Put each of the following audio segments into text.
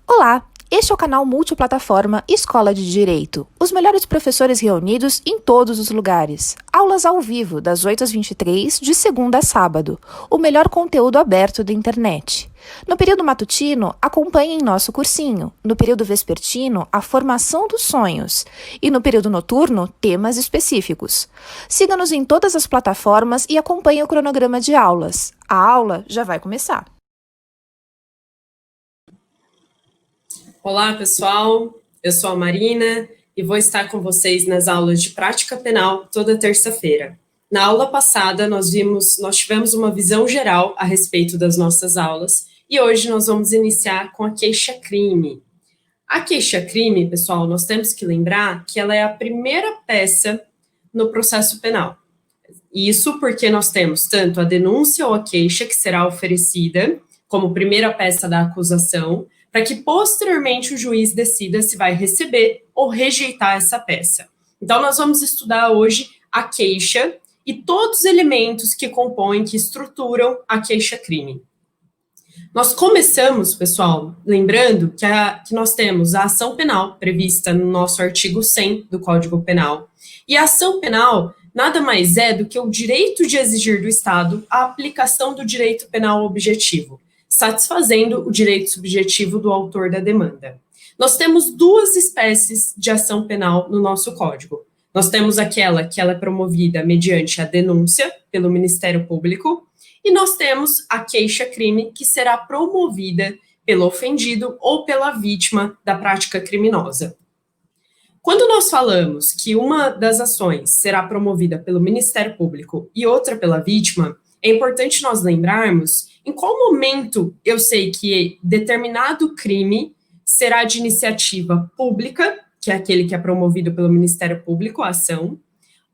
Olá, este é o canal multiplataforma Escola de Direito. Os melhores professores reunidos em todos os lugares. Aulas ao vivo, das 8 às 23, de segunda a sábado. O melhor conteúdo aberto da internet. No período matutino, acompanhem nosso cursinho. No período vespertino, a formação dos sonhos. E no período noturno, temas específicos. Siga-nos em todas as plataformas e acompanhe o cronograma de aulas. A aula já vai começar. Olá, pessoal. Eu sou a Marina e vou estar com vocês nas aulas de prática penal toda terça-feira. Na aula passada, nós tivemos uma visão geral a respeito das nossas aulas e hoje nós vamos iniciar com a queixa-crime. A queixa-crime, pessoal, nós temos que lembrar que ela é a primeira peça no processo penal. Isso porque nós temos tanto a denúncia ou a queixa que será oferecida como primeira peça da acusação, para que posteriormente o juiz decida se vai receber ou rejeitar essa peça. Então, nós vamos estudar hoje a queixa e todos os elementos que compõem, que estruturam a queixa-crime. Nós começamos, pessoal, lembrando que nós temos a ação penal prevista no nosso artigo 100 do Código Penal, e a ação penal nada mais é do que o direito de exigir do Estado a aplicação do direito penal objetivo, satisfazendo o direito subjetivo do autor da demanda. Nós temos duas espécies de ação penal no nosso Código. Nós temos aquela que ela é promovida mediante a denúncia pelo Ministério Público, e nós temos a queixa-crime, que será promovida pelo ofendido ou pela vítima da prática criminosa. Quando nós falamos que uma das ações será promovida pelo Ministério Público e outra pela vítima, é importante nós lembrarmos em qual momento eu sei que determinado crime será de iniciativa pública, que é aquele que é promovido pelo Ministério Público, a ação,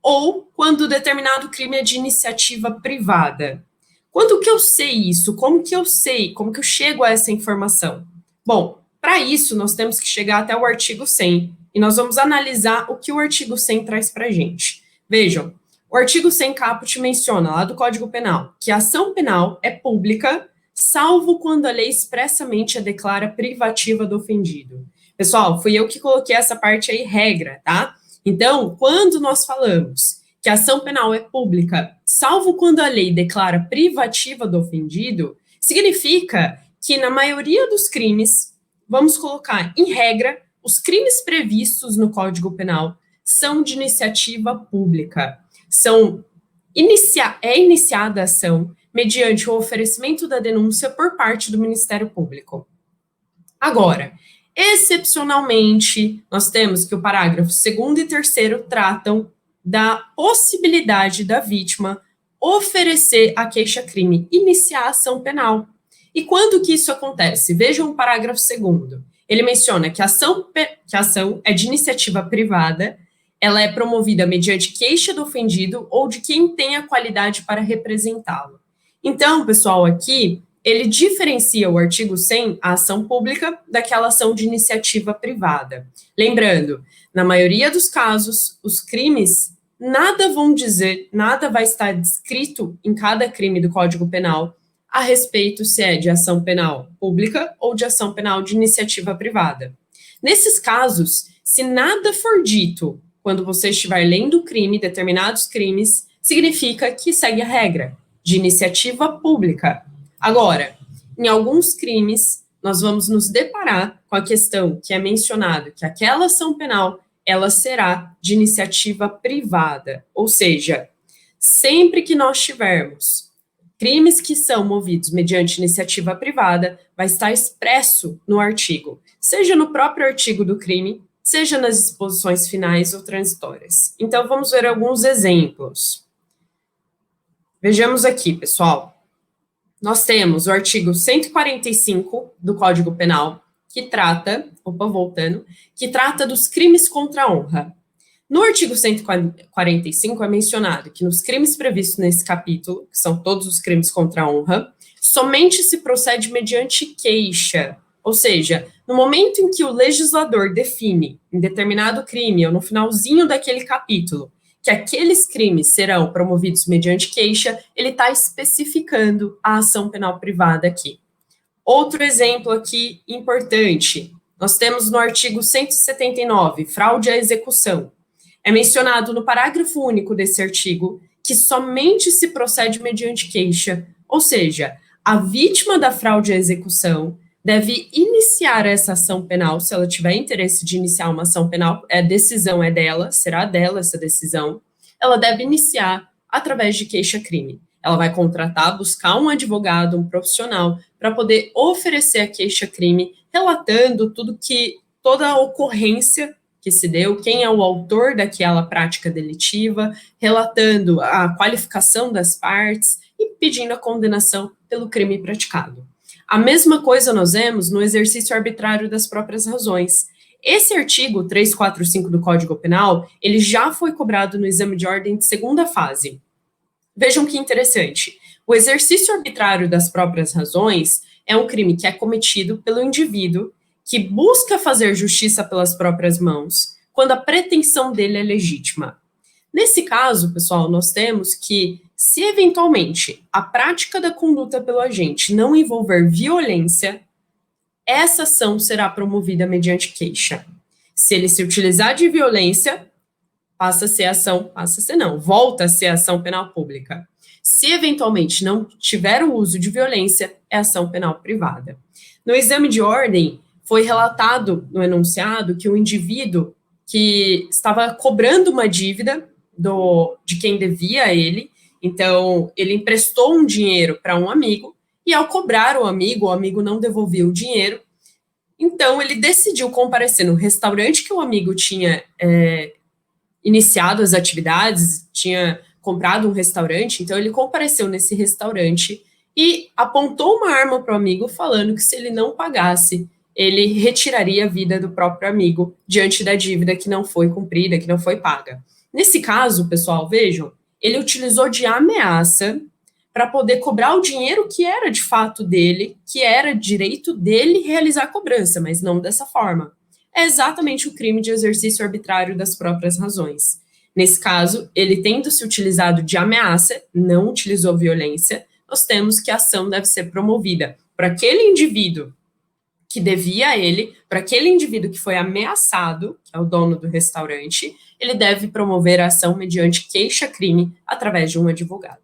ou quando determinado crime é de iniciativa privada. Quando que eu sei isso? Como que eu sei? Como que eu chego a essa informação? Bom, para isso nós temos que chegar até o artigo 100 e nós vamos analisar o que o artigo 100 traz para a gente. Vejam, o artigo 100 caput menciona, lá do Código Penal, que a ação penal é pública, salvo quando a lei expressamente a declara privativa do ofendido. Pessoal, fui eu que coloquei essa parte aí, regra, tá? Então, quando nós falamos que a ação penal é pública, salvo quando a lei declara privativa do ofendido, significa que na maioria dos crimes, vamos colocar em regra, os crimes previstos no Código Penal são de iniciativa pública. É iniciada a ação mediante o oferecimento da denúncia por parte do Ministério Público. Agora, excepcionalmente, nós temos que o parágrafo 2º e 3º tratam da possibilidade da vítima oferecer a queixa-crime, iniciar a ação penal. E quando que isso acontece? Vejam o parágrafo 2º. Ele menciona que a ação é de iniciativa privada, ela é promovida mediante queixa do ofendido ou de quem tem a qualidade para representá-lo. Então, pessoal, aqui ele diferencia o artigo 100, a ação pública, daquela ação de iniciativa privada. Lembrando, na maioria dos casos, os crimes nada vão dizer, nada vai estar descrito em cada crime do Código Penal a respeito se é de ação penal pública ou de ação penal de iniciativa privada. Nesses casos, se nada for dito quando você estiver lendo o crime, determinados crimes, significa que segue a regra de iniciativa pública. Agora, em alguns crimes, nós vamos nos deparar com a questão que é mencionado, que aquela ação penal, ela será de iniciativa privada, ou seja, sempre que nós tivermos crimes que são movidos mediante iniciativa privada, vai estar expresso no artigo, seja no próprio artigo do crime, seja nas disposições finais ou transitórias. Então, vamos ver alguns exemplos. Vejamos aqui, pessoal. Nós temos o artigo 145 do Código Penal, que trata dos crimes contra a honra. No artigo 145 é mencionado que nos crimes previstos nesse capítulo, que são todos os crimes contra a honra, somente se procede mediante queixa, ou seja, no momento em que o legislador define em determinado crime, ou no finalzinho daquele capítulo, que aqueles crimes serão promovidos mediante queixa, ele está especificando a ação penal privada aqui. Outro exemplo aqui importante, nós temos no artigo 179, fraude à execução. É mencionado no parágrafo único desse artigo que somente se procede mediante queixa, ou seja, a vítima da fraude à execução deve iniciar essa ação penal, se ela tiver interesse de iniciar uma ação penal, a decisão é dela, será dela essa decisão, ela deve iniciar através de queixa-crime. Ela vai contratar, buscar um advogado, um profissional, para poder oferecer a queixa-crime, relatando toda a ocorrência que se deu, quem é o autor daquela prática delitiva, relatando a qualificação das partes e pedindo a condenação pelo crime praticado. A mesma coisa nós vemos no exercício arbitrário das próprias razões. Esse artigo 345 do Código Penal, ele já foi cobrado no exame de ordem de segunda fase. Vejam que interessante. O exercício arbitrário das próprias razões é um crime que é cometido pelo indivíduo que busca fazer justiça pelas próprias mãos, quando a pretensão dele é legítima. Nesse caso, pessoal, nós temos que, se eventualmente a prática da conduta pelo agente não envolver violência, essa ação será promovida mediante queixa. Se ele se utilizar de violência, volta a ser ação penal pública. Se eventualmente não tiver o uso de violência, é ação penal privada. No exame de ordem, foi relatado no enunciado que o indivíduo que estava cobrando uma dívida de quem devia a ele, então ele emprestou um dinheiro para um amigo, e ao cobrar o amigo não devolveu o dinheiro, então ele decidiu comparecer no restaurante que o amigo tinha iniciado as atividades, tinha comprado um restaurante, então ele compareceu nesse restaurante e apontou uma arma para o amigo, falando que se ele não pagasse, ele retiraria a vida do próprio amigo diante da dívida que não foi cumprida, que não foi paga. Nesse caso, pessoal, vejam, ele utilizou de ameaça para poder cobrar o dinheiro que era de fato dele, que era direito dele realizar a cobrança, mas não dessa forma. É exatamente o crime de exercício arbitrário das próprias razões. Nesse caso, ele tendo se utilizado de ameaça, não utilizou violência, nós temos que a ação deve ser promovida para aquele indivíduo que devia a ele, para aquele indivíduo que foi ameaçado, que é o dono do restaurante, ele deve promover a ação mediante queixa-crime através de um advogado.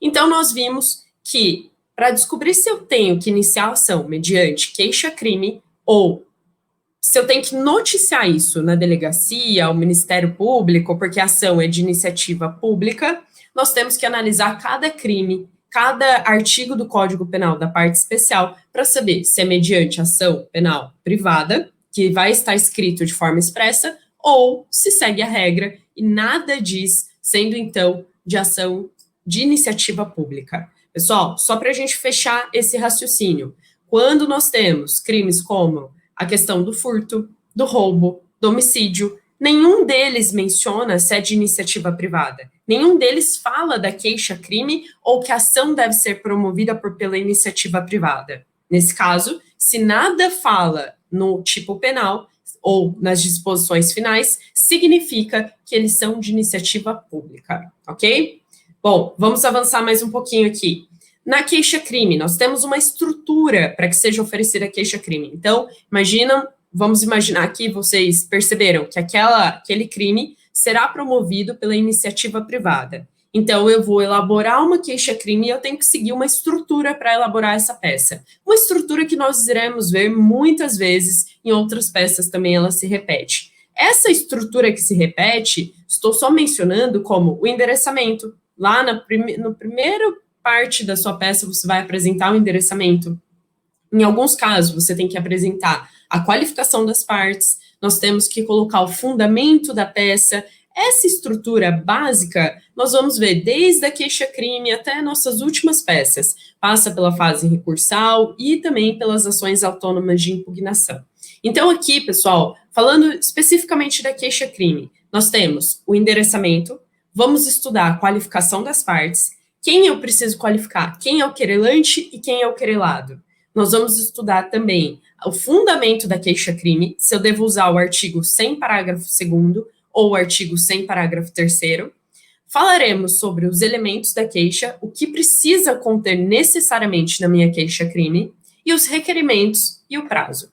Então, nós vimos que, para descobrir se eu tenho que iniciar a ação mediante queixa-crime ou se eu tenho que noticiar isso na delegacia, ao Ministério Público, porque a ação é de iniciativa pública, nós temos que analisar cada crime, cada artigo do Código Penal da parte especial, para saber se é mediante ação penal privada, que vai estar escrito de forma expressa, ou se segue a regra e nada diz, sendo então de ação de iniciativa pública. Pessoal, só para a gente fechar esse raciocínio, quando nós temos crimes como a questão do furto, do roubo, do homicídio, nenhum deles menciona se é de iniciativa privada. Nenhum deles fala da queixa-crime ou que a ação deve ser promovida pela iniciativa privada. Nesse caso, se nada fala no tipo penal ou nas disposições finais, significa que eles são de iniciativa pública, ok? Bom, vamos avançar mais um pouquinho aqui. Na queixa-crime, nós temos uma estrutura para que seja oferecida a queixa-crime. Então, vamos imaginar que vocês perceberam que aquele crime será promovido pela iniciativa privada. Então, eu vou elaborar uma queixa-crime e eu tenho que seguir uma estrutura para elaborar essa peça. Uma estrutura que nós iremos ver muitas vezes em outras peças também ela se repete. Essa estrutura que se repete, estou só mencionando como o endereçamento. Lá no primeiro parte da sua peça, você vai apresentar o endereçamento. Em alguns casos, você tem que apresentar a qualificação das partes, nós temos que colocar o fundamento da peça. Essa estrutura básica, nós vamos ver desde a queixa-crime até nossas últimas peças. Passa pela fase recursal e também pelas ações autônomas de impugnação. Então, aqui, pessoal, falando especificamente da queixa-crime, nós temos o endereçamento, vamos estudar a qualificação das partes, quem eu preciso qualificar, quem é o querelante e quem é o querelado. Nós vamos estudar também o fundamento da queixa-crime, se eu devo usar o artigo 100, parágrafo 2º, ou o artigo 100, parágrafo 3º. Falaremos sobre os elementos da queixa, o que precisa conter necessariamente na minha queixa-crime, e os requerimentos e o prazo.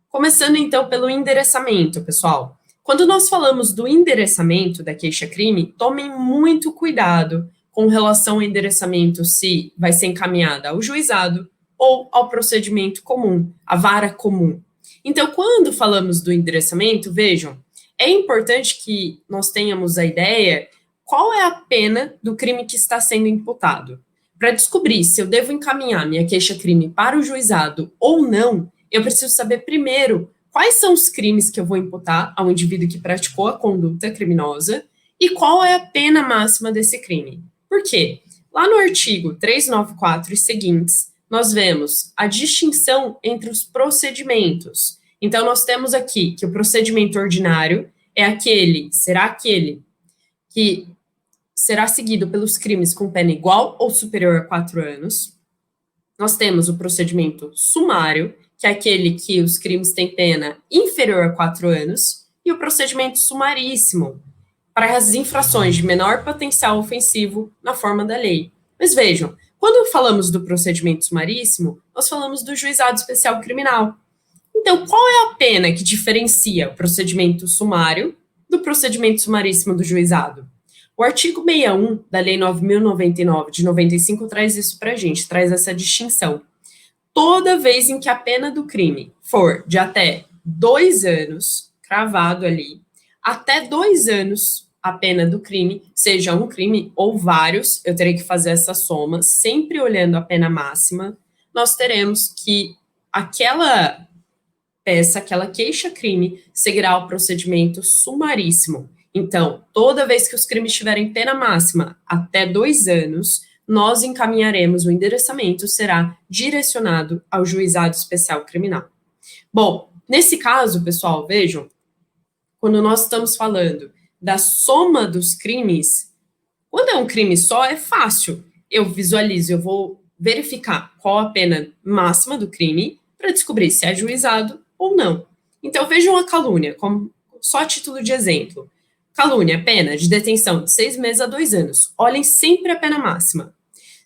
Começando, então, pelo endereçamento, pessoal. Quando nós falamos do endereçamento da queixa-crime, tomem muito cuidado com relação ao endereçamento, se vai ser encaminhada ao juizado ou ao procedimento comum, à vara comum. Então, quando falamos do endereçamento, vejam, é importante que nós tenhamos a ideia qual é a pena do crime que está sendo imputado. Para descobrir se eu devo encaminhar minha queixa-crime para o juizado ou não, eu preciso saber primeiro quais são os crimes que eu vou imputar ao indivíduo que praticou a conduta criminosa e qual é a pena máxima desse crime. Por quê? Lá no artigo 394 e seguintes, nós vemos a distinção entre os procedimentos. Então, nós temos aqui que o procedimento ordinário será aquele que será seguido pelos crimes com pena igual ou superior a 4 anos. Nós temos o procedimento sumário, que é aquele que os crimes têm pena inferior a 4 anos, e o procedimento sumaríssimo, para as infrações de menor potencial ofensivo na forma da lei. Mas vejam, quando falamos do procedimento sumaríssimo, nós falamos do juizado especial criminal. Então, qual é a pena que diferencia o procedimento sumário do procedimento sumaríssimo do juizado? O artigo 61 da Lei 9.099, de 95, traz isso para a gente, traz essa distinção. Toda vez em que a pena do crime for de até 2 anos, cravado ali, até 2 anos a pena do crime, seja um crime ou vários, eu terei que fazer essa soma, sempre olhando a pena máxima, nós teremos que aquela peça, aquela queixa-crime, seguirá o procedimento sumaríssimo. Então, toda vez que os crimes tiverem pena máxima até 2 anos, nós encaminharemos o endereçamento, será direcionado ao juizado especial criminal. Bom, nesse caso, pessoal, vejam, quando nós estamos falando da soma dos crimes, quando é um crime só, é fácil. Eu visualizo, eu vou verificar qual a pena máxima do crime para descobrir se é juizado ou não. Então, vejam a calúnia, como só a título de exemplo. Calúnia, pena de detenção de 6 meses a 2 anos. Olhem sempre a pena máxima.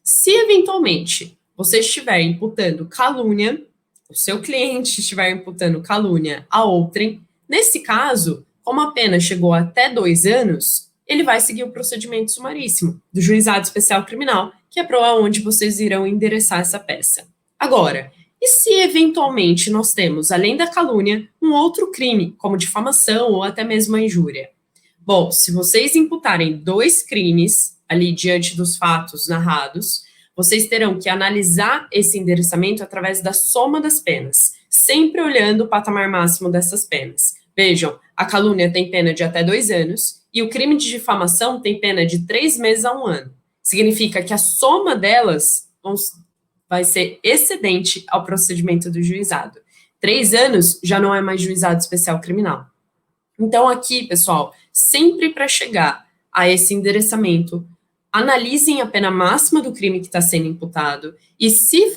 Se, eventualmente, você estiver imputando calúnia, o seu cliente estiver imputando calúnia a outrem, nesse caso, como a pena chegou até 2 anos, ele vai seguir o procedimento sumaríssimo do juizado especial criminal, que é para onde vocês irão endereçar essa peça. Agora, e se eventualmente nós temos, além da calúnia, um outro crime, como difamação ou até mesmo a injúria? Bom, se vocês imputarem 2 crimes ali diante dos fatos narrados, vocês terão que analisar esse endereçamento através da soma das penas, sempre olhando o patamar máximo dessas penas. Vejam, a calúnia tem pena de até 2 anos e o crime de difamação tem pena de 3 meses a 1 ano. Significa que a soma delas vai ser excedente ao procedimento do juizado. 3 anos já não é mais juizado especial criminal. Então, aqui, pessoal, sempre para chegar a esse endereçamento, analisem a pena máxima do crime que está sendo imputado e, se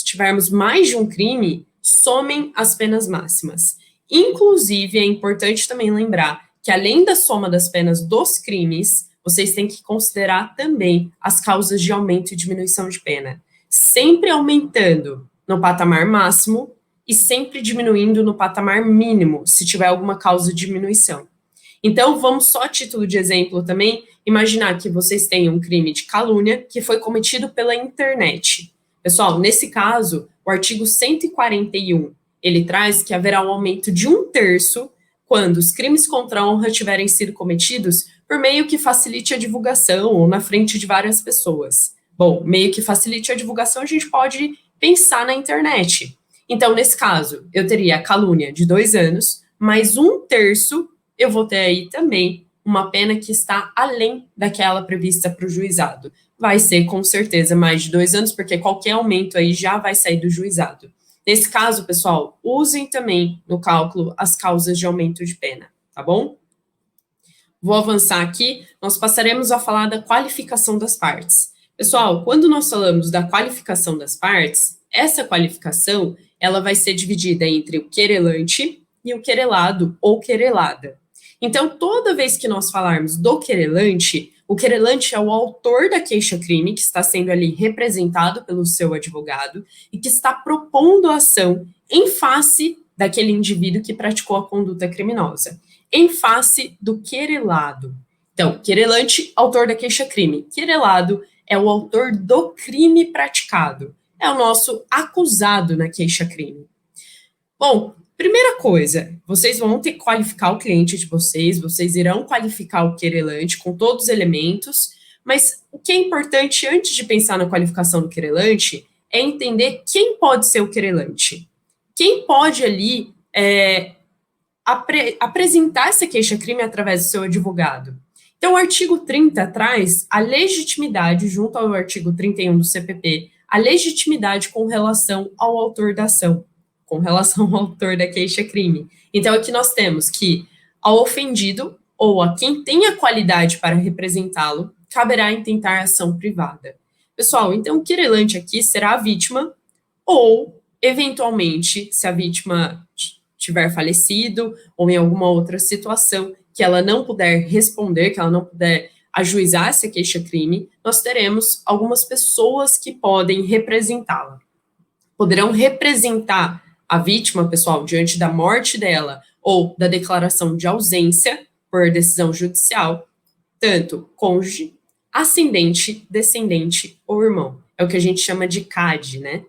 tivermos mais de um crime, somem as penas máximas. Inclusive, é importante também lembrar que, além da soma das penas dos crimes, vocês têm que considerar também as causas de aumento e diminuição de pena. Sempre aumentando no patamar máximo e sempre diminuindo no patamar mínimo, se tiver alguma causa de diminuição. Então, vamos só a título de exemplo também, imaginar que vocês têm um crime de calúnia que foi cometido pela internet. Pessoal, nesse caso, o artigo 141, ele traz que haverá um aumento de 1/3 quando os crimes contra a honra tiverem sido cometidos por meio que facilite a divulgação ou na frente de várias pessoas. Bom, meio que facilite a divulgação, a gente pode pensar na internet. Então, nesse caso, eu teria a calúnia de 2 anos, mais 1/3, eu vou ter aí também uma pena que está além daquela prevista para o juizado. Vai ser, com certeza, mais de 2 anos, porque qualquer aumento aí já vai sair do juizado. Nesse caso, pessoal, usem também no cálculo as causas de aumento de pena, tá bom? Vou avançar aqui, nós passaremos a falar da qualificação das partes. Pessoal, quando nós falamos da qualificação das partes, essa qualificação ela vai ser dividida entre o querelante e o querelado ou querelada. Então, toda vez que nós falarmos do querelante, O querelante é o autor da queixa-crime, que está sendo ali representado pelo seu advogado e que está propondo a ação em face daquele indivíduo que praticou a conduta criminosa, em face do querelado. Então, querelante, autor da queixa-crime. Querelado é o autor do crime praticado. É o nosso acusado na queixa-crime. Bom, primeira coisa, vocês vão ter que qualificar o cliente de vocês irão qualificar o querelante com todos os elementos, mas o que é importante antes de pensar na qualificação do querelante é entender quem pode ser o querelante. Quem pode ali apresentar essa queixa-crime através do seu advogado. Então, o artigo 30 traz a legitimidade, junto ao artigo 31 do CPP, a legitimidade com relação ao autor da ação, com relação ao autor da queixa-crime. Então, aqui nós temos que ao ofendido ou a quem tem a qualidade para representá-lo, caberá intentar ação privada. Pessoal, então o querelante aqui será a vítima ou, eventualmente, se a vítima tiver falecido ou em alguma outra situação que ela não puder responder, que ela não puder ajuizar essa queixa-crime, nós teremos algumas pessoas que podem representá-la. Poderão representar a vítima, pessoal, diante da morte dela ou da declaração de ausência por decisão judicial, tanto cônjuge, ascendente, descendente ou irmão. É o que a gente chama de CAD, né?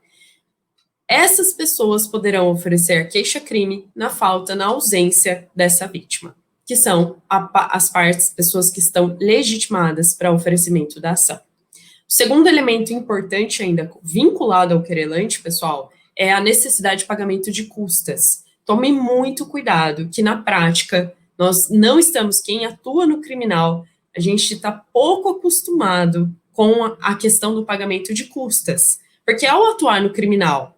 Essas pessoas poderão oferecer queixa-crime na falta, na ausência dessa vítima, que são as pessoas que estão legitimadas para oferecimento da ação. O segundo elemento importante ainda vinculado ao querelante, pessoal, é a necessidade de pagamento de custas. Tome muito cuidado, que na prática, nós não estamos, quem atua no criminal, a gente está pouco acostumado com a questão do pagamento de custas. Porque ao atuar no criminal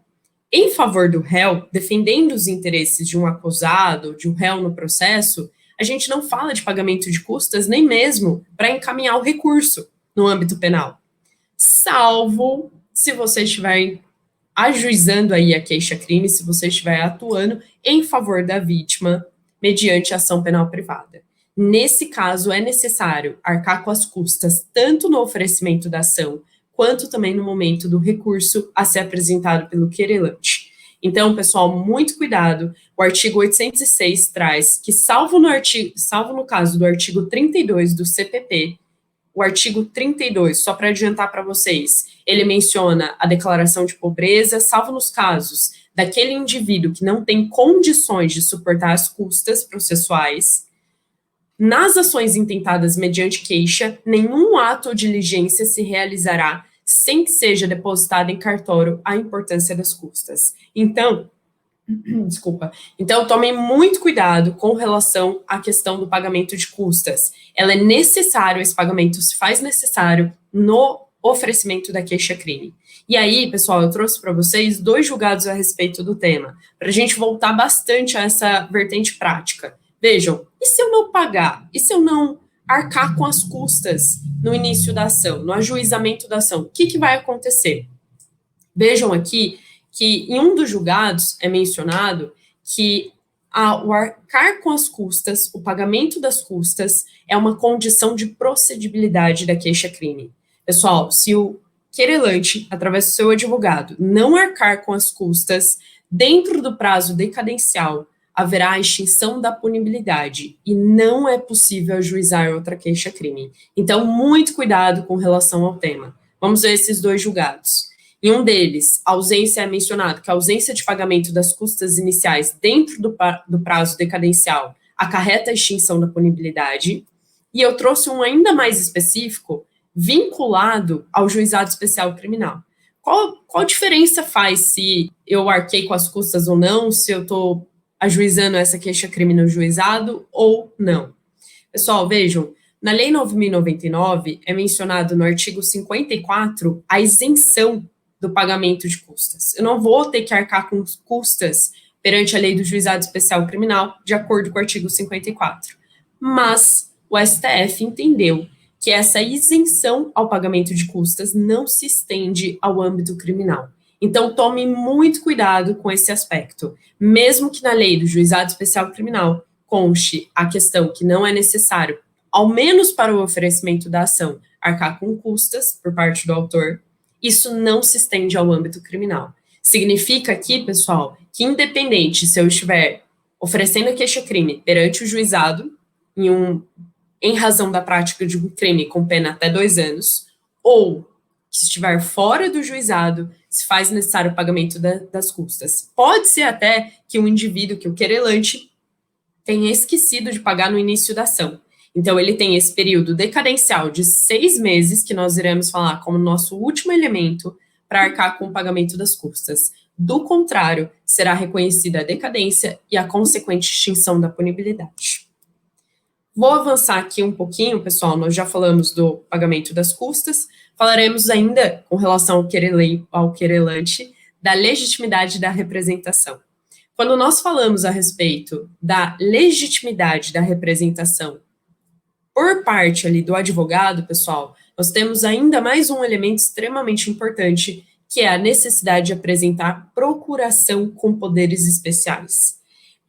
em favor do réu, defendendo os interesses de um acusado, de um réu no processo, a gente não fala de pagamento de custas nem mesmo para encaminhar o recurso no âmbito penal. Salvo se você estiver ajuizando aí a queixa-crime, se você estiver atuando em favor da vítima mediante ação penal privada. Nesse caso, é necessário arcar com as custas tanto no oferecimento da ação, quanto também no momento do recurso a ser apresentado pelo querelante. Então, pessoal, muito cuidado. O artigo 806 traz que, salvo no caso do artigo 32 do CPP, o artigo 32, só para adiantar para vocês, ele menciona a declaração de pobreza, salvo nos casos daquele indivíduo que não tem condições de suportar as custas processuais. Nas ações intentadas mediante queixa, nenhum ato ou diligência se realizará sem que seja depositada em cartório a importância das custas. Então, tomem muito cuidado com relação à questão do pagamento de custas. Ela é necessário, esse pagamento se faz necessário no oferecimento da queixa-crime. E aí, pessoal, eu trouxe para vocês 2 julgados a respeito do tema, para a gente voltar bastante a essa vertente prática. Vejam, e se eu não pagar? E se eu não arcar com as custas no início da ação, no ajuizamento da ação? O que vai acontecer? Vejam aqui que em um dos julgados é mencionado que o arcar com as custas, o pagamento das custas, é uma condição de procedibilidade da queixa-crime. Pessoal, se o querelante, através do seu advogado, não arcar com as custas dentro do prazo decadencial, haverá a extinção da punibilidade e não é possível ajuizar outra queixa-crime. Então, muito cuidado com relação ao tema. Vamos ver esses 2 julgados. Em um deles, a ausência é mencionado que a ausência de pagamento das custas iniciais dentro do prazo decadencial acarreta a extinção da punibilidade. E eu trouxe um ainda mais específico, vinculado ao juizado especial criminal. Qual diferença faz se eu arquei com as custas ou não, se eu estou ajuizando essa queixa-crime no juizado ou não? Pessoal, vejam, na Lei 9.099 é mencionado no artigo 54 a isenção do pagamento de custas. Eu não vou ter que arcar com custas perante a Lei do Juizado Especial Criminal, de acordo com o artigo 54. Mas o STF entendeu que essa isenção ao pagamento de custas não se estende ao âmbito criminal. Então, tome muito cuidado com esse aspecto. Mesmo que na Lei do Juizado Especial Criminal conste a questão que não é necessário ao menos para o oferecimento da ação, arcar com custas por parte do autor, isso não se estende ao âmbito criminal. Significa aqui, pessoal, que independente se eu estiver oferecendo a queixa-crime perante o juizado, em razão da prática de um crime com pena até 2 anos, ou que estiver fora do juizado, se faz necessário o pagamento das custas. Pode ser até que o indivíduo, que o querelante, tenha esquecido de pagar no início da ação. Então, ele tem esse período decadencial de 6 meses, que nós iremos falar como nosso último elemento para arcar com o pagamento das custas. Do contrário, será reconhecida a decadência e a consequente extinção da punibilidade. Vou avançar aqui um pouquinho, pessoal, nós já falamos do pagamento das custas, falaremos ainda, com relação ao querelante, da legitimidade da representação. Quando nós falamos a respeito da legitimidade da representação por parte ali do advogado, pessoal, nós temos ainda mais um elemento extremamente importante, que é a necessidade de apresentar procuração com poderes especiais.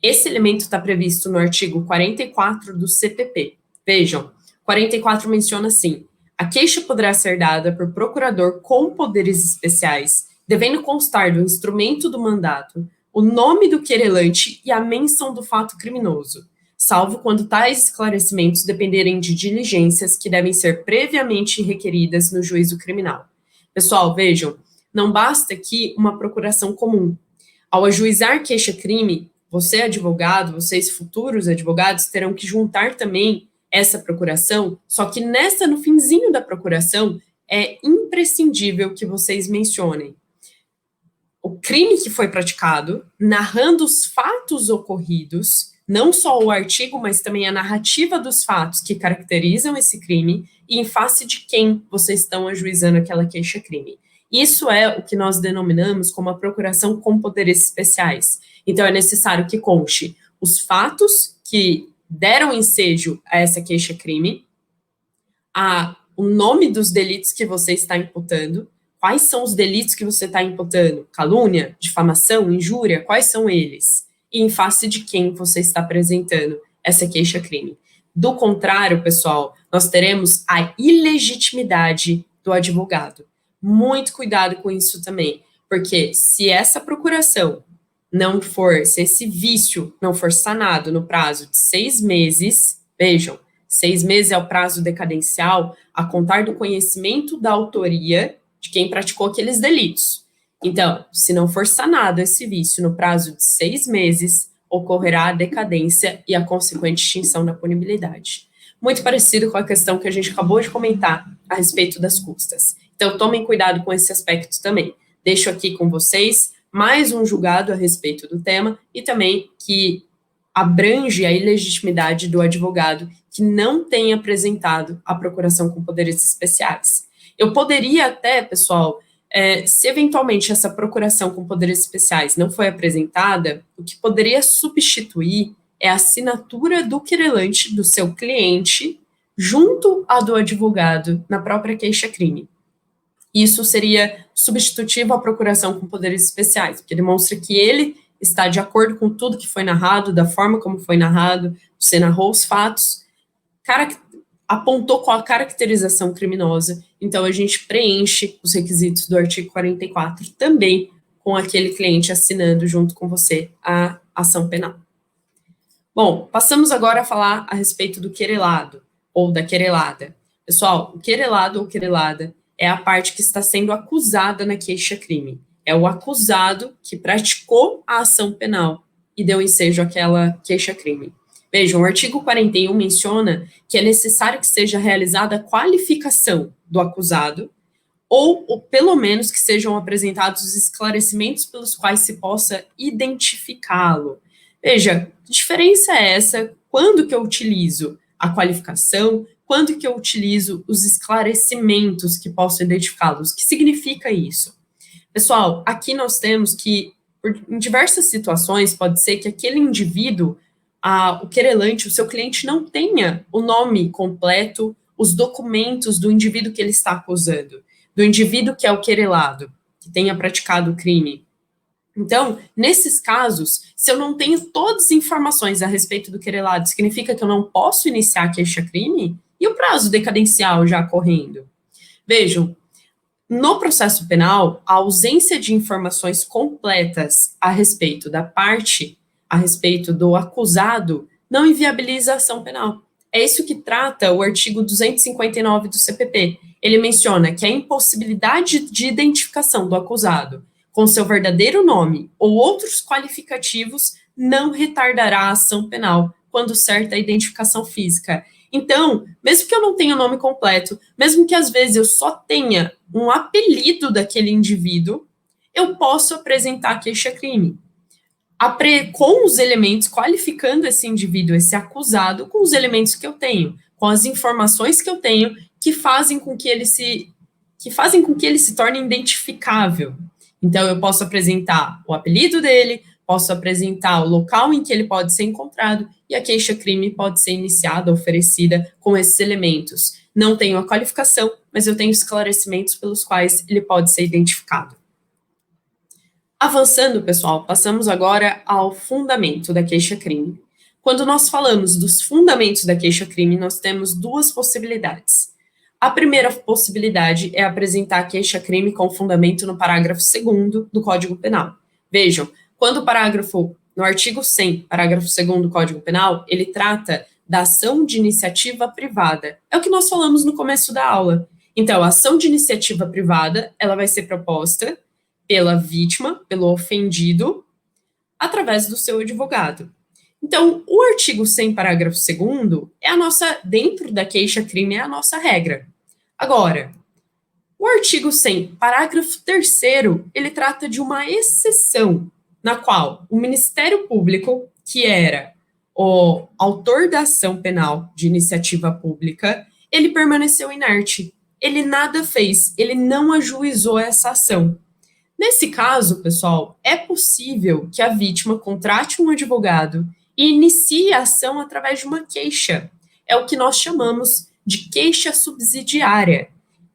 Esse elemento está previsto no artigo 44 do CPP. Vejam, 44 menciona assim: a queixa poderá ser dada por procurador com poderes especiais, devendo constar do instrumento do mandato o nome do querelante e a menção do fato criminoso, salvo quando tais esclarecimentos dependerem de diligências que devem ser previamente requeridas no juízo criminal. Pessoal, vejam, não basta aqui uma procuração comum. Ao ajuizar queixa-crime, você, advogado, vocês, futuros advogados, terão que juntar também essa procuração, só que no finzinho da procuração, é imprescindível que vocês mencionem o crime que foi praticado, narrando os fatos ocorridos, não só o artigo, mas também a narrativa dos fatos que caracterizam esse crime e em face de quem vocês estão ajuizando aquela queixa-crime. Isso é o que nós denominamos como a procuração com poderes especiais. Então, é necessário que conste os fatos que deram ensejo a essa queixa-crime, o nome dos delitos que você está imputando, quais são os delitos que você está imputando, calúnia, difamação, injúria, quais são eles? E em face de quem você está apresentando essa queixa-crime. Do contrário, pessoal, nós teremos a ilegitimidade do advogado. Muito cuidado com isso também, porque se essa procuração se esse vício não for sanado no prazo de 6 meses, vejam, 6 meses é o prazo decadencial a contar do conhecimento da autoria de quem praticou aqueles delitos. Então, se não for sanado esse vício no prazo de 6 meses, ocorrerá a decadência e a consequente extinção da punibilidade. Muito parecido com a questão que a gente acabou de comentar a respeito das custas. Então, tomem cuidado com esse aspecto também. Deixo aqui com vocês mais um julgado a respeito do tema e também que abrange a ilegitimidade do advogado que não tenha apresentado a procuração com poderes especiais. Eu poderia até, pessoal, se eventualmente essa procuração com poderes especiais não foi apresentada, o que poderia substituir é a assinatura do querelante, do seu cliente, junto à do advogado na própria queixa-crime. Isso seria substitutivo à procuração com poderes especiais, porque demonstra que ele está de acordo com tudo que foi narrado, da forma como foi narrado, você narrou os fatos, apontou qual a caracterização criminosa, então a gente preenche os requisitos do artigo 44 também com aquele cliente assinando junto com você a ação penal. Bom, passamos agora a falar a respeito do querelado, ou da querelada. Pessoal, o querelado ou querelada é a parte que está sendo acusada na queixa-crime. É o acusado que praticou a ação penal e deu ensejo àquela queixa-crime. Vejam, o artigo 41 menciona que é necessário que seja realizada a qualificação do acusado ou pelo menos que sejam apresentados os esclarecimentos pelos quais se possa identificá-lo. Veja, que diferença é essa? Quando que eu utilizo a qualificação? Quando que eu utilizo os esclarecimentos que posso identificá-los? O que significa isso? Pessoal, aqui nós temos que, em diversas situações, pode ser que aquele indivíduo, o querelante, o seu cliente, não tenha o nome completo, os documentos do indivíduo que ele está acusando, do indivíduo que é o querelado, que tenha praticado o crime. Então, nesses casos, se eu não tenho todas as informações a respeito do querelado, significa que eu não posso iniciar a queixa-crime? E o prazo decadencial já correndo? Vejam, no processo penal, a ausência de informações completas a respeito da parte, a respeito do acusado, não inviabiliza a ação penal. É isso que trata o artigo 259 do CPP. Ele menciona que a impossibilidade de identificação do acusado com seu verdadeiro nome ou outros qualificativos não retardará a ação penal, quando certa a identificação física. Então, mesmo que eu não tenha o nome completo, mesmo que às vezes eu só tenha um apelido daquele indivíduo, eu posso apresentar queixa-crime. Com os elementos, qualificando esse indivíduo, esse acusado, com os elementos que eu tenho, com as informações que eu tenho, que fazem com que ele se torne identificável. Então, eu posso apresentar o apelido dele, posso apresentar o local em que ele pode ser encontrado, e a queixa-crime pode ser iniciada, oferecida com esses elementos. Não tenho a qualificação, mas eu tenho esclarecimentos pelos quais ele pode ser identificado. Avançando, pessoal, passamos agora ao fundamento da queixa-crime. Quando nós falamos dos fundamentos da queixa-crime, nós temos duas possibilidades. A primeira possibilidade é apresentar a queixa-crime com fundamento no parágrafo 2º do Código Penal. Vejam, quando no artigo 100, parágrafo 2º do Código Penal, ele trata da ação de iniciativa privada. É o que nós falamos no começo da aula. Então, a ação de iniciativa privada, ela vai ser proposta pela vítima, pelo ofendido, através do seu advogado. Então, o artigo 100, parágrafo 2º, dentro da queixa-crime, é a nossa regra. Agora, o artigo 100, parágrafo 3º, ele trata de uma exceção, na qual o Ministério Público, que era o autor da ação penal de iniciativa pública, ele permaneceu inerte. Ele nada fez, ele não ajuizou essa ação. Nesse caso, pessoal, é possível que a vítima contrate um advogado e inicie a ação através de uma queixa. É o que nós chamamos de queixa subsidiária.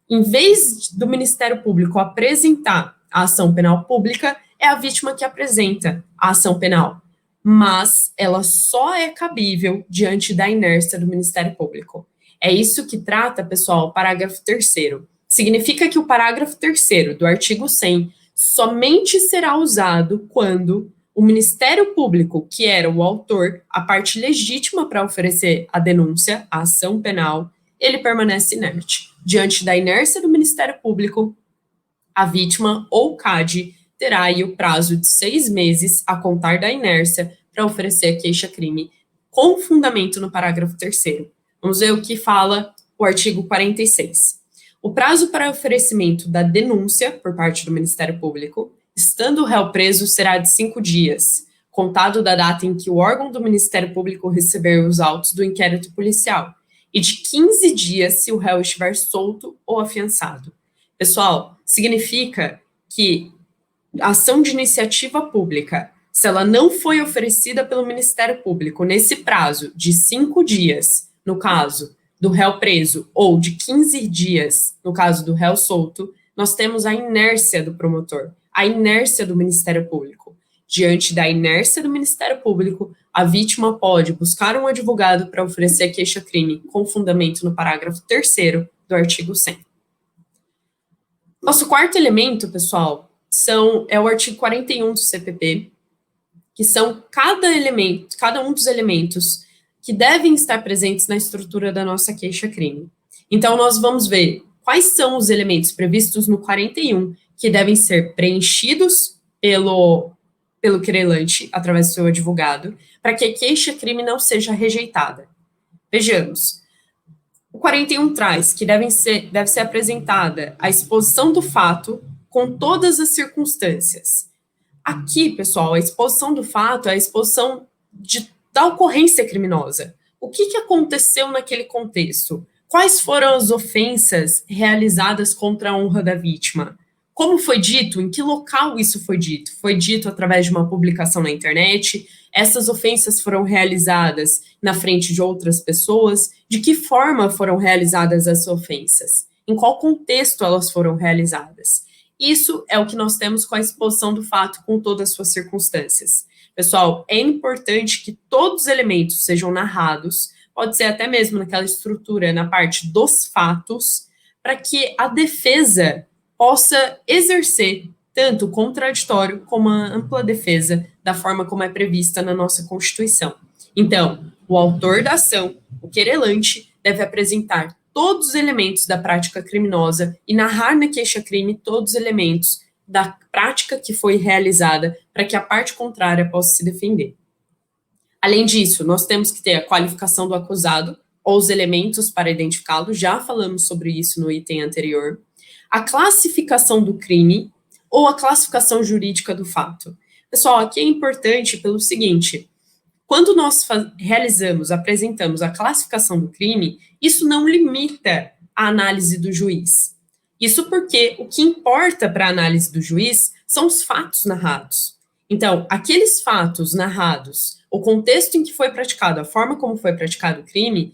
Em vez do Ministério Público apresentar a ação penal pública, é a vítima que apresenta a ação penal. Mas ela só é cabível diante da inércia do Ministério Público. É isso que trata, pessoal, o parágrafo 3º. Significa que o parágrafo 3º do artigo 100 somente será usado quando o Ministério Público, que era o autor, a parte legítima para oferecer a denúncia, a ação penal, ele permanece inerte. Diante da inércia do Ministério Público, a vítima ou CAD terá aí o prazo de 6 meses a contar da inércia para oferecer a queixa-crime com fundamento no parágrafo 3º. Vamos ver o que fala o artigo 46. O prazo para oferecimento da denúncia por parte do Ministério Público, estando o réu preso, será de 5 dias, contado da data em que o órgão do Ministério Público receber os autos do inquérito policial, e de 15 dias se o réu estiver solto ou afiançado. Pessoal, significa que a ação de iniciativa pública, se ela não foi oferecida pelo Ministério Público nesse prazo de 5 dias, no caso do réu preso, ou de 15 dias, no caso do réu solto, nós temos a inércia do promotor, a inércia do Ministério Público. Diante da inércia do Ministério Público, a vítima pode buscar um advogado para oferecer a queixa-crime com fundamento no parágrafo 3º do artigo 100. Nosso quarto elemento, pessoal, é o artigo 41 do CPP, que são cada um dos elementos que devem estar presentes na estrutura da nossa queixa-crime. Então, nós vamos ver quais são os elementos previstos no 41 que devem ser preenchidos pelo querelante, através do seu advogado, para que a queixa-crime não seja rejeitada. Vejamos. O 41 traz que deve ser apresentada a exposição do fato com todas as circunstâncias. Aqui, pessoal, a exposição do fato é a exposição da ocorrência criminosa. O que aconteceu naquele contexto? Quais foram as ofensas realizadas contra a honra da vítima? Como foi dito? Em que local isso foi dito? Foi dito através de uma publicação na internet? Essas ofensas foram realizadas na frente de outras pessoas? De que forma foram realizadas essas ofensas? Em qual contexto elas foram realizadas? Isso é o que nós temos com a exposição do fato com todas as suas circunstâncias. Pessoal, é importante que todos os elementos sejam narrados, pode ser até mesmo naquela estrutura, na parte dos fatos, para que a defesa possa exercer tanto o contraditório como a ampla defesa da forma como é prevista na nossa Constituição. Então, o autor da ação, o querelante, deve apresentar todos os elementos da prática criminosa e narrar na queixa-crime todos os elementos da prática que foi realizada para que a parte contrária possa se defender. Além disso, nós temos que ter a qualificação do acusado ou os elementos para identificá-lo, já falamos sobre isso no item anterior, a classificação do crime ou a classificação jurídica do fato. Pessoal, aqui é importante pelo seguinte: quando nós apresentamos a classificação do crime, isso não limita a análise do juiz. Isso porque o que importa para a análise do juiz são os fatos narrados. Então, aqueles fatos narrados, o contexto em que foi praticado, a forma como foi praticado o crime,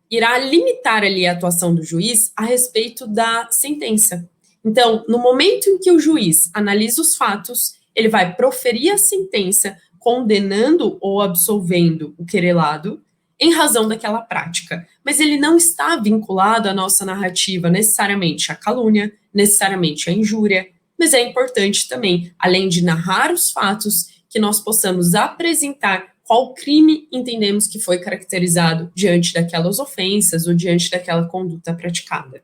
irá limitar ali a atuação do juiz a respeito da sentença. Então, no momento em que o juiz analisa os fatos, ele vai proferir a sentença condenando ou absolvendo o querelado em razão daquela prática. Mas ele não está vinculado à nossa narrativa necessariamente à calúnia, necessariamente à injúria, mas é importante também, além de narrar os fatos, que nós possamos apresentar qual crime entendemos que foi caracterizado diante daquelas ofensas ou diante daquela conduta praticada.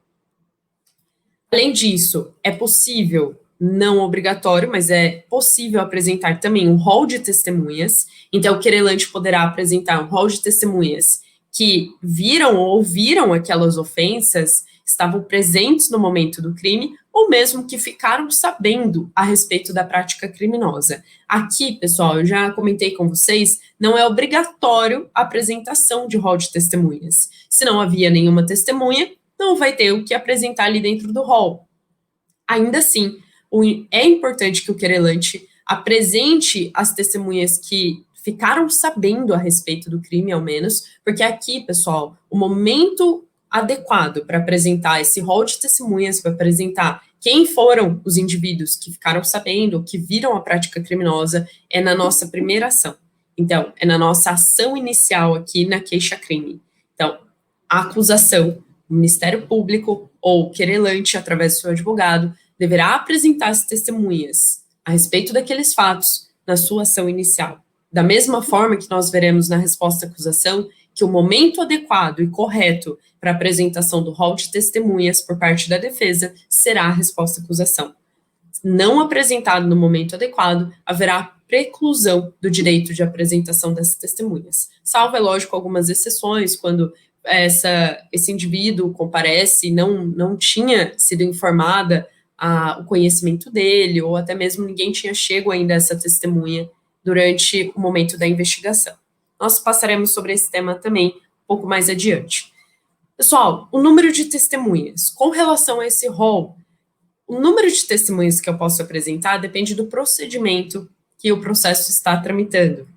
Além disso, é possível, não obrigatório, mas é possível apresentar também um rol de testemunhas. Então, o querelante poderá apresentar um rol de testemunhas que viram ou ouviram aquelas ofensas, estavam presentes no momento do crime, ou mesmo que ficaram sabendo a respeito da prática criminosa. Aqui, pessoal, eu já comentei com vocês, não é obrigatório a apresentação de rol de testemunhas. Se não havia nenhuma testemunha, não vai ter o que apresentar ali dentro do rol. Ainda assim, é importante que o querelante apresente as testemunhas que ficaram sabendo a respeito do crime, ao menos, porque aqui, pessoal, o momento adequado para apresentar esse rol de testemunhas, para apresentar quem foram os indivíduos que ficaram sabendo, que viram a prática criminosa, é na nossa primeira ação. Então, é na nossa ação inicial aqui na queixa-crime. Então, a acusação, o Ministério Público ou o querelante, através do seu advogado, deverá apresentar as testemunhas a respeito daqueles fatos na sua ação inicial. Da mesma forma que nós veremos na resposta à acusação, que o momento adequado e correto para a apresentação do rol de testemunhas por parte da defesa será a resposta à acusação. Não apresentado no momento adequado, haverá preclusão do direito de apresentação dessas testemunhas. Salvo, é lógico, algumas exceções, quando esse indivíduo comparece e não tinha sido informada o conhecimento dele, ou até mesmo ninguém tinha chego ainda a essa testemunha durante o momento da investigação. Nós passaremos sobre esse tema também um pouco mais adiante. Pessoal, o número de testemunhas. Com relação a esse rol, o número de testemunhas que eu posso apresentar depende do procedimento que o processo está tramitando,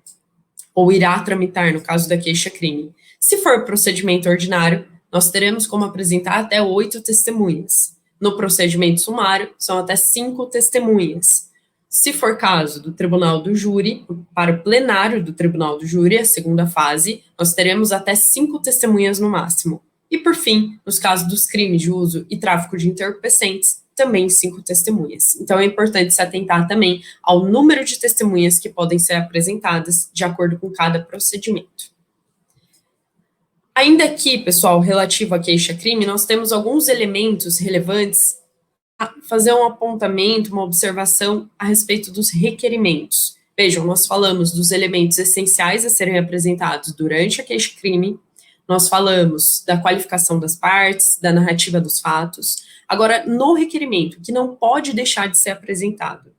ou irá tramitar, no caso da queixa-crime. Se for procedimento ordinário, nós teremos como apresentar até 8 testemunhas. No procedimento sumário, são até 5 testemunhas. Se for caso do tribunal do júri, para o plenário do tribunal do júri, a segunda fase, nós teremos até 5 testemunhas no máximo. E, por fim, nos casos dos crimes de uso e tráfico de entorpecentes, também 5 testemunhas. Então, é importante se atentar também ao número de testemunhas que podem ser apresentadas de acordo com cada procedimento. Ainda aqui, pessoal, relativo à queixa-crime, nós temos alguns elementos relevantes a fazer um apontamento, uma observação a respeito dos requerimentos. Vejam, nós falamos dos elementos essenciais a serem apresentados durante a queixa-crime, nós falamos da qualificação das partes, da narrativa dos fatos. Agora, no requerimento, que não pode deixar de ser apresentado.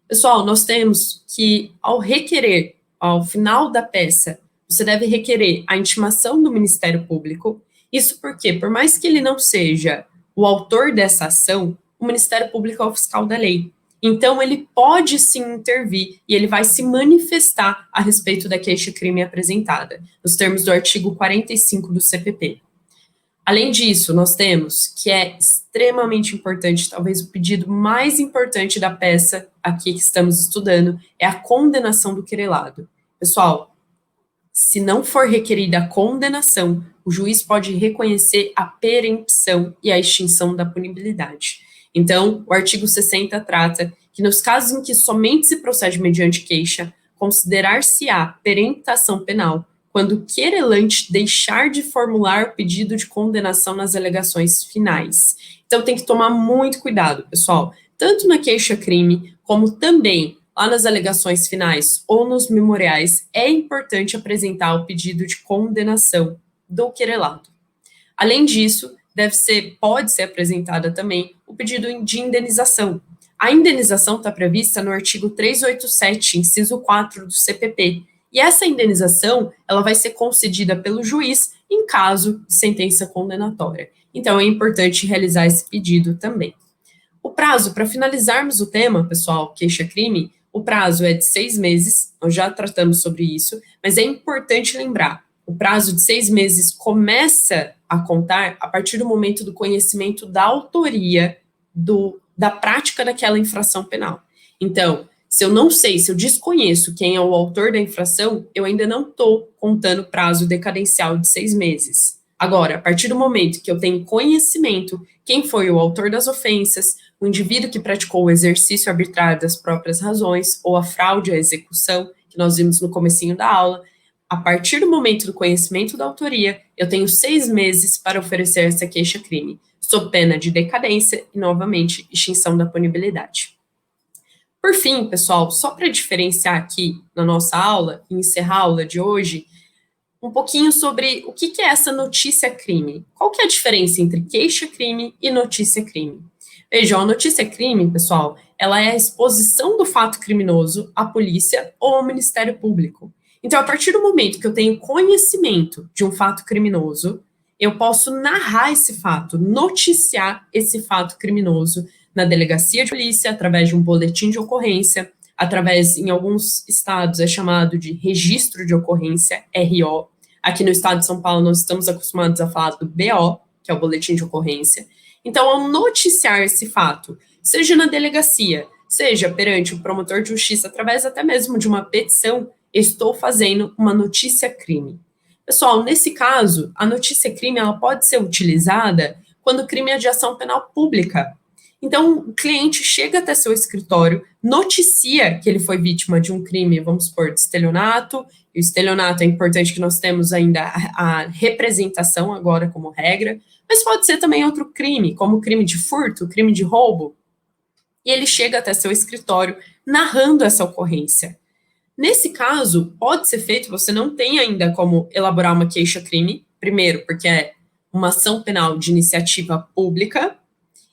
Pessoal, nós temos que, ao requerer, ao final da peça, você deve requerer a intimação do Ministério Público. Isso porque, por mais que ele não seja o autor dessa ação, o Ministério Público é o fiscal da lei. Então, ele pode sim intervir e ele vai se manifestar a respeito da queixa-crime apresentada, nos termos do artigo 45 do CPP. Além disso, nós temos que é extremamente importante, talvez o pedido mais importante da peça aqui que estamos estudando, é a condenação do querelado. Pessoal, se não for requerida a condenação, o juiz pode reconhecer a perempção e a extinção da punibilidade. Então, o artigo 60 trata que nos casos em que somente se procede mediante queixa, considerar-se-á peremptação penal quando o querelante deixar de formular o pedido de condenação nas alegações finais. Então, tem que tomar muito cuidado, pessoal, tanto na queixa-crime, como também lá nas alegações finais ou nos memoriais, é importante apresentar o pedido de condenação do querelado. Além disso, pode ser apresentada também o pedido de indenização. A indenização está prevista no artigo 387, inciso 4 do CPP, e essa indenização ela vai ser concedida pelo juiz em caso de sentença condenatória. Então, é importante realizar esse pedido também. O prazo para finalizarmos o tema, pessoal, queixa-crime, o prazo é de 6 meses, nós já tratamos sobre isso, mas é importante lembrar, o prazo de 6 meses começa a contar a partir do momento do conhecimento da autoria da prática daquela infração penal. Então, se eu não sei, se eu desconheço quem é o autor da infração, eu ainda não estou contando prazo decadencial de 6 meses. Agora, a partir do momento que eu tenho conhecimento quem foi o autor das ofensas, o indivíduo que praticou o exercício arbitrário das próprias razões ou a fraude à execução, que nós vimos no comecinho da aula, a partir do momento do conhecimento da autoria, eu tenho 6 meses para oferecer essa queixa-crime, sob pena de decadência e, novamente, extinção da punibilidade. Por fim, pessoal, só para diferenciar aqui na nossa aula, e encerrar a aula de hoje, um pouquinho sobre o que é essa notícia-crime. Qual que é a diferença entre queixa-crime e notícia-crime? Vejam, a notícia-crime, pessoal, ela é a exposição do fato criminoso à polícia ou ao Ministério Público. Então, a partir do momento que eu tenho conhecimento de um fato criminoso, eu posso narrar esse fato, noticiar esse fato criminoso na delegacia de polícia, através de um boletim de ocorrência, através, em alguns estados, é chamado de registro de ocorrência, RO. Aqui no estado de São Paulo, nós estamos acostumados a falar do BO, que é o boletim de ocorrência. Então, ao noticiar esse fato, seja na delegacia, seja perante o promotor de justiça, através até mesmo de uma petição, estou fazendo uma notícia-crime. Pessoal, nesse caso, a notícia-crime ela pode ser utilizada quando o crime é de ação penal pública. Então, o cliente chega até seu escritório, noticia que ele foi vítima de um crime, vamos supor, de estelionato, e o estelionato é importante que nós temos ainda a representação agora como regra, mas pode ser também outro crime, como crime de furto, crime de roubo, e ele chega até seu escritório narrando essa ocorrência. Nesse caso, pode ser feito, você não tem ainda como elaborar uma queixa-crime, primeiro, porque é uma ação penal de iniciativa pública,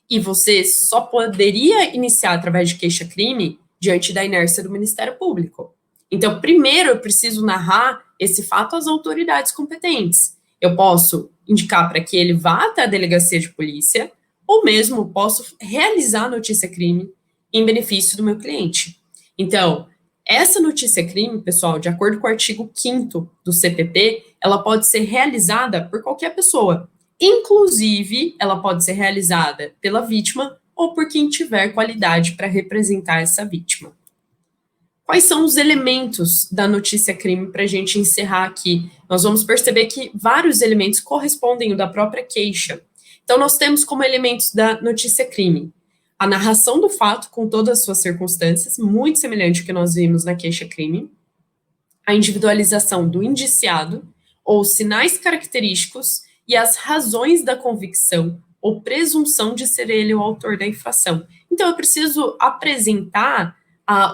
e você só poderia iniciar através de queixa-crime diante da inércia do Ministério Público. Então, primeiro, eu preciso narrar esse fato às autoridades competentes. Eu posso indicar para que ele vá até a delegacia de polícia, ou mesmo posso realizar a notícia-crime em benefício do meu cliente. Então, essa notícia-crime, pessoal, de acordo com o artigo 5º do CPP, ela pode ser realizada por qualquer pessoa. Inclusive, ela pode ser realizada pela vítima ou por quem tiver qualidade para representar essa vítima. Quais são os elementos da notícia-crime para a gente encerrar aqui? Nós vamos perceber que vários elementos correspondem ao da própria queixa. Então, nós temos como elementos da notícia-crime a narração do fato com todas as suas circunstâncias, muito semelhante ao que nós vimos na queixa-crime, a individualização do indiciado, ou sinais característicos e as razões da convicção ou presunção de ser ele o autor da infração. Então, eu preciso apresentar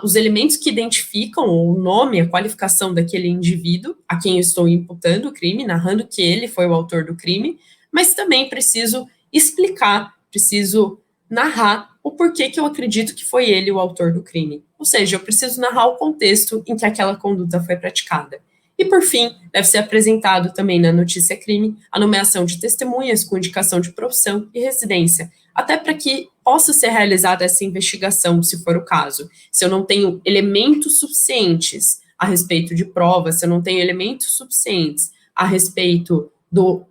os elementos que identificam o nome, a qualificação daquele indivíduo a quem eu estou imputando o crime, narrando que ele foi o autor do crime, mas também preciso explicar, preciso narrar o porquê que eu acredito que foi ele o autor do crime. Ou seja, eu preciso narrar o contexto em que aquela conduta foi praticada. E, por fim, deve ser apresentado também na notícia-crime a nomeação de testemunhas com indicação de profissão e residência, até para que possa ser realizada essa investigação, se for o caso. Se eu não tenho elementos suficientes a respeito de provas, se eu não tenho elementos suficientes a respeito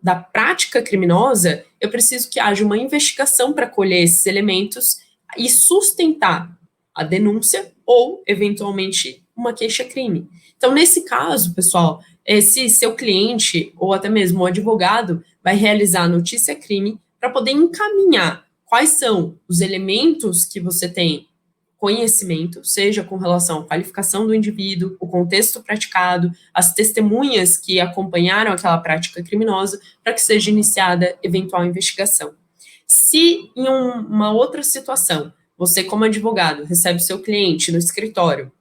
da prática criminosa, eu preciso que haja uma investigação para colher esses elementos e sustentar a denúncia ou, eventualmente, uma queixa-crime. Então, nesse caso, pessoal, esse seu cliente ou até mesmo o advogado vai realizar a notícia-crime para poder encaminhar quais são os elementos que você tem conhecimento, seja com relação à qualificação do indivíduo, o contexto praticado, as testemunhas que acompanharam aquela prática criminosa, para que seja iniciada eventual investigação. Se em uma outra situação, você como advogado recebe seu cliente no escritório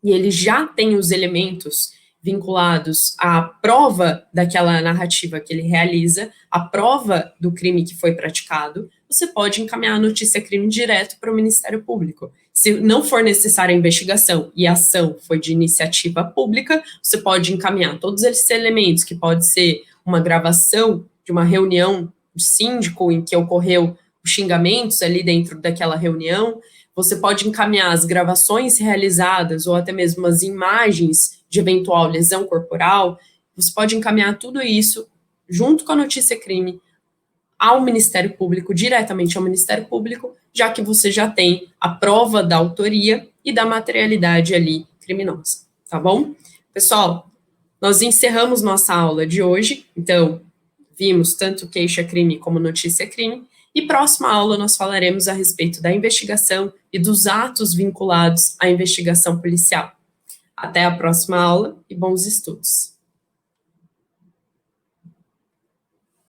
e ele já tem os elementos vinculados à prova daquela narrativa que ele realiza, a prova do crime que foi praticado, você pode encaminhar a notícia-crime direto para o Ministério Público. Se não for necessária a investigação e a ação foi de iniciativa pública, você pode encaminhar todos esses elementos, que pode ser uma gravação de uma reunião do síndico em que ocorreu os xingamentos ali dentro daquela reunião, você pode encaminhar as gravações realizadas ou até mesmo as imagens de eventual lesão corporal, você pode encaminhar tudo isso junto com a notícia-crime ao Ministério Público, diretamente ao Ministério Público, já que você já tem a prova da autoria e da materialidade ali criminosa, tá bom? Pessoal, nós encerramos nossa aula de hoje, então, vimos tanto queixa-crime como notícia-crime, e próxima aula nós falaremos a respeito da investigação e dos atos vinculados à investigação policial. Até a próxima aula e bons estudos!